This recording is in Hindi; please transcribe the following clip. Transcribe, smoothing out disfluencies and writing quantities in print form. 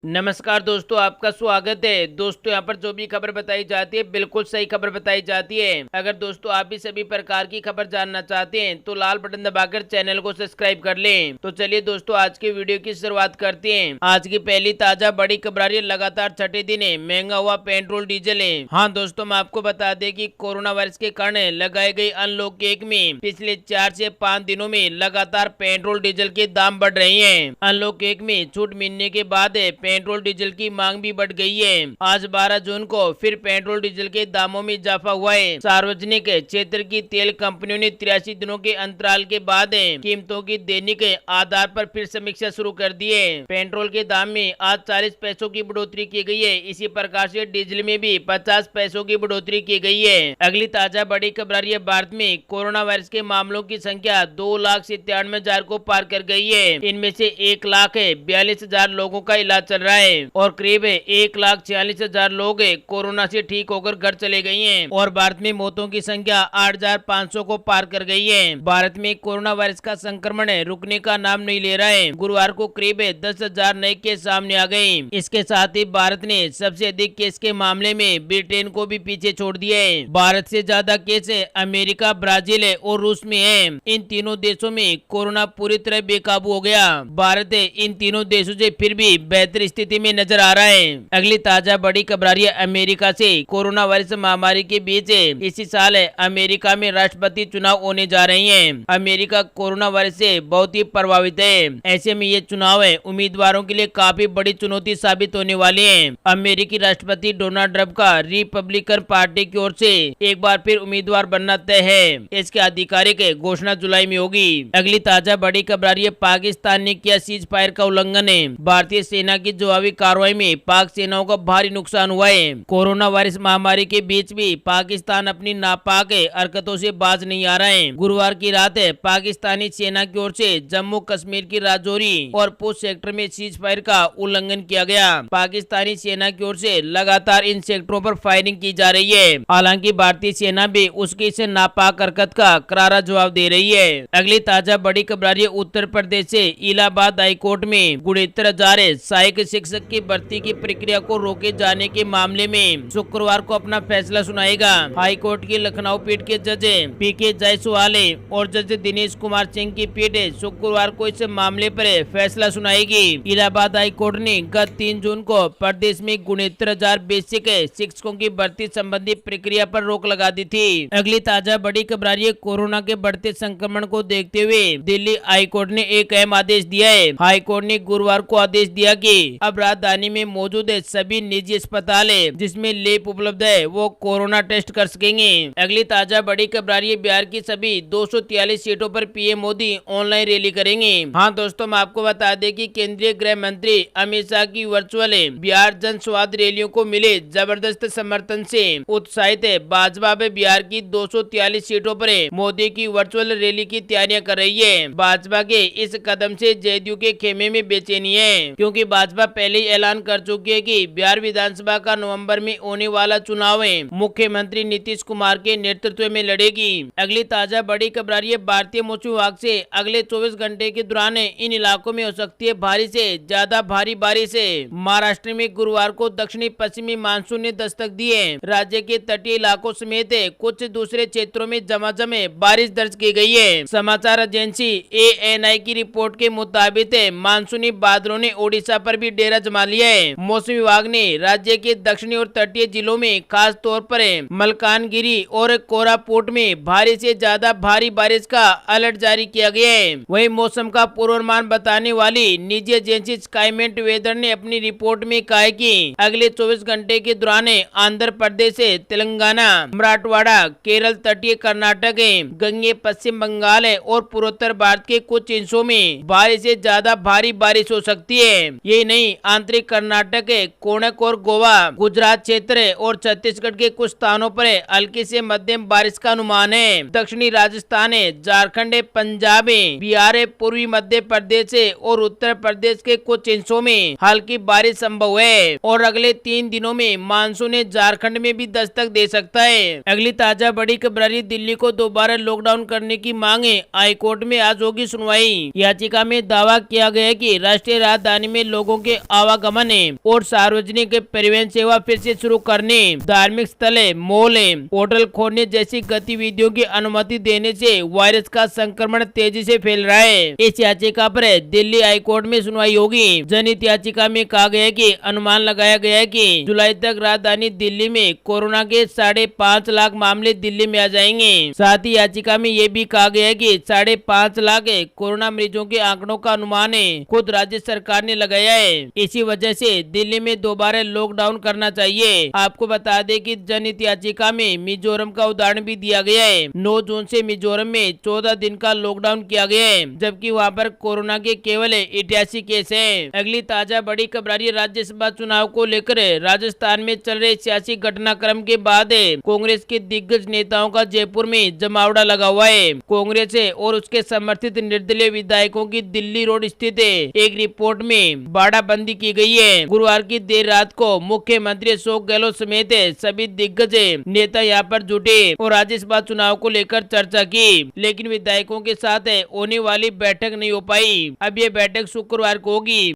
नमस्कार दोस्तों, आपका स्वागत है। दोस्तों, यहाँ पर जो भी खबर बताई जाती है बिल्कुल सही खबर बताई जाती है। अगर दोस्तों आप भी सभी प्रकार की खबर जानना चाहते हैं तो लाल बटन दबाकर चैनल को सब्सक्राइब कर लें। तो चलिए दोस्तों, आज की वीडियो की शुरुआत करते हैं। आज की पहली ताजा बड़ी खबर आ रही है। लगातार छठे दिन महंगा हुआ पेट्रोल डीजल है। हाँ दोस्तों, मैं आपको बता दें कि कोरोना वायरस के कारण लगाई गई अनलॉक 1 में पिछले 4 से 5 दिनों में लगातार पेट्रोल डीजल के दाम बढ़ रहे हैं। अनलॉक 1 में छूट मिलने के बाद पेट्रोल डीजल की मांग भी बढ़ गई है। आज 12 जून को फिर पेट्रोल डीजल के दामों में इजाफा हुआ है। सार्वजनिक क्षेत्र की तेल कंपनियों ने 83 दिनों के अंतराल के बाद कीमतों की दैनिक आधार पर फिर समीक्षा शुरू कर दी है। पेट्रोल के दाम में आज 40 पैसों की बढ़ोतरी की गई है। इसी प्रकार से डीजल में भी 50 पैसों की बढ़ोतरी की गई है। अगली ताजा बड़ी खबर आ रही है। भारत में कोरोना वायरस के मामलों की संख्या 2,97,000 को पार कर गई है। इनमें से 1,42,000 लोगों का इलाज चल रहा है और करीब 1,46,000 लोग कोरोना से ठीक होकर घर चले गए हैं और भारत में मौतों की संख्या 8,500 को पार कर गई है। भारत में कोरोना वायरस का संक्रमण रुकने का नाम नहीं ले रहा है। गुरुवार को करीब 10,000 नए केस सामने आ गए। इसके साथ ही भारत ने सबसे अधिक केस के मामले में ब्रिटेन को भी पीछे छोड़ दिया है। भारत से ज्यादा केस अमेरिका, ब्राजील और रूस में है। इन तीनों देशों में कोरोना पूरी तरह बेकाबू हो गया। भारत इन तीनों देशों से फिर भी बेहतर स्थिति में नजर आ रहा है। अगली ताजा बड़ी खबर आ रही है अमेरिका से। कोरोना वायरस महामारी के बीच इसी साल अमेरिका में राष्ट्रपति चुनाव होने जा रहे हैं। अमेरिका कोरोना वायरस से बहुत ही प्रभावित है। ऐसे में ये चुनाव उम्मीदवारों के लिए काफी बड़ी चुनौती साबित होने वाली है। अमेरिकी राष्ट्रपति डोनाल्ड ट्रंप का रिपब्लिकन पार्टी की ओर से एक बार फिर उम्मीदवार बनना तय है। इसकी आधिकारिक घोषणा जुलाई में होगी। अगली ताजा बड़ी खबर आ रही है। पाकिस्तान ने किया सीज फायर का उल्लंघन। भारतीय सेना की जवाबी कार्रवाई में पाक सेनाओं का भारी नुकसान हुआ है। कोरोना वायरस महामारी के बीच भी पाकिस्तान अपनी नापाक हरकतों से बाज नहीं आ रहा है। गुरुवार की रात पाकिस्तानी सेना की ओर से जम्मू कश्मीर की राजौरी और पूंछ सेक्टर में सीज फायर का उल्लंघन किया गया। पाकिस्तानी सेना की ओर से लगातार इन सेक्टरों पर फायरिंग की जा रही है। हालांकि भारतीय सेना भी उसकी इस नापाक हरकत का करारा जवाब दे रही है। अगली ताजा बड़ी खबर आ रही है। उत्तर प्रदेश से इलाहाबाद हाईकोर्ट में 69,000 सहायक शिक्षक की भर्ती की प्रक्रिया को रोके जाने के मामले में शुक्रवार को अपना फैसला सुनाएगा। हाई कोर्ट की लखनऊ पीठ के जज पीके जायसवाल और जज दिनेश कुमार सिंह की पीठ शुक्रवार को इस मामले पर फैसला सुनाएगी। इलाहाबाद हाई कोर्ट ने गत 3 जून को प्रदेश में 69,000 बेसिक शिक्षकों की भर्ती संबंधी प्रक्रिया पर रोक लगा दी थी। अगली ताजा बड़ी खबर आ रही है। कोरोना के बढ़ते संक्रमण को देखते हुए दिल्ली हाई कोर्ट ने एक अहम आदेश दिया है। हाई कोर्ट ने गुरुवार को आदेश दिया कि अब राजधानी में मौजूद सभी निजी अस्पताल जिसमें लैब उपलब्ध है वो कोरोना टेस्ट कर सकेंगे। अगली ताजा बड़ी खबर आ रही है। बिहार की सभी 243 सीटों पर पीएम मोदी ऑनलाइन रैली करेंगे। हाँ दोस्तों, मैं आपको बता दें कि केंद्रीय गृह मंत्री अमित शाह की वर्चुअल बिहार जन स्वाद रैलियों को मिले जबरदस्त समर्थन से उत्साहित भाजपा बिहार की 243 सीटों पर मोदी की वर्चुअल रैली की तैयारियां कर रही है। भाजपा के इस कदम से जदयू के खेमे में बेचैनी है, क्योंकि भाजपा पहले ही ऐलान कर चुकी है कि बिहार विधानसभा का नवंबर में होने वाला चुनाव मुख्यमंत्री नीतीश कुमार के नेतृत्व में लड़ेगी। अगली ताजा बड़ी खबर आ रही है। भारतीय मौसम विभाग से अगले 24 घंटे के दौरान इन इलाकों में हो सकती है भारी से ज्यादा भारी बारिश। महाराष्ट्र में गुरुवार को दक्षिणी पश्चिमी मानसून ने दस्तक दी है। राज्य के तटीय इलाकों समेत कुछ दूसरे क्षेत्रों में झमाझम बारिश दर्ज की गई है। समाचार एजेंसी ANI की रिपोर्ट के मुताबिक मानसूनी बादलों ने ओडिशा पर भी डेरा जमा लिया है। मौसम विभाग ने राज्य के दक्षिणी और तटीय जिलों में खास तौर पर मलकानगिरी और कोरापुट में भारी से ज्यादा भारी बारिश का अलर्ट जारी किया गया है। वहीं मौसम का पूर्वानुमान बताने वाली निजी एजेंसी स्काईमेट वेदर ने अपनी रिपोर्ट में कहा है कि अगले 24 घंटे के दौरान आंध्र प्रदेश, तेलंगाना, मराठवाड़ा, केरल, तटीय कर्नाटक, गंगे, पश्चिम बंगाल और पूर्वोत्तर भारत के कुछ हिस्सों में भारी से ज्यादा भारी बारिश हो सकती है। ये नहीं, आंतरिक कर्नाटक, कोणक और गोवा, गुजरात क्षेत्र और छत्तीसगढ़ के कुछ स्थानों पर हल्की से मध्यम बारिश का अनुमान है। दक्षिणी राजस्थान, झारखंड, पंजाब, बिहार, पूर्वी मध्य प्रदेश और उत्तर प्रदेश के कुछ हिस्सों में हल्की बारिश संभव है और अगले 3 दिनों में मानसून झारखंड में भी दस्तक दे सकता है। अगली ताजा बड़ी खबर, दिल्ली को दोबारा लॉकडाउन करने की मांग हाईकोर्ट में आज होगी सुनवाई। याचिका में दावा किया गया है कि राष्ट्रीय राजधानी में लोगों के आवागमन और सार्वजनिक परिवहन सेवा फिर से शुरू करने, धार्मिक स्थल, मॉल, होटल खोलने जैसी गतिविधियों की अनुमति देने से वायरस का संक्रमण तेजी से फैल रहा है। इस याचिका पर दिल्ली हाईकोर्ट में सुनवाई होगी। जनहित याचिका में कहा गया है कि अनुमान लगाया गया है कि जुलाई तक राजधानी दिल्ली में कोरोना के 5.5 लाख मामले दिल्ली में आ जाएंगे। साथ ही याचिका में ये भी कहा गया है कि 5.5 लाख कोरोना मरीजों के आंकड़ों का अनुमान खुद राज्य सरकार ने लगाया है। इसी वजह से दिल्ली में दोबारा लॉकडाउन करना चाहिए। आपको बता दें कि जनहित याचिका में मिजोरम का उदाहरण भी दिया गया है। 9 जून से मिजोरम में 14 दिन का लॉकडाउन किया गया है, जबकि वहां पर कोरोना के केवल 88 केस हैं। अगली ताजा बड़ी खबर आ रही है राज्यसभा चुनाव को लेकर। राजस्थान में चल रहे सियासी घटनाक्रम के बाद कांग्रेस के दिग्गज नेताओं का जयपुर में जमावड़ा लगा हुआ है। कांग्रेस और उसके समर्थित निर्दलीय विधायकों की दिल्ली रोड स्थित एक रिपोर्ट में बाड़ाबंदी की गई है। गुरुवार की देर रात को मुख्यमंत्री अशोक गहलोत समेत सभी दिग्गज नेता यहाँ पर जुटे और राज्यसभा चुनाव को लेकर चर्चा की, लेकिन विधायकों के साथ होने वाली बैठक नहीं हो पाई। अब ये बैठक शुक्रवार को होगी।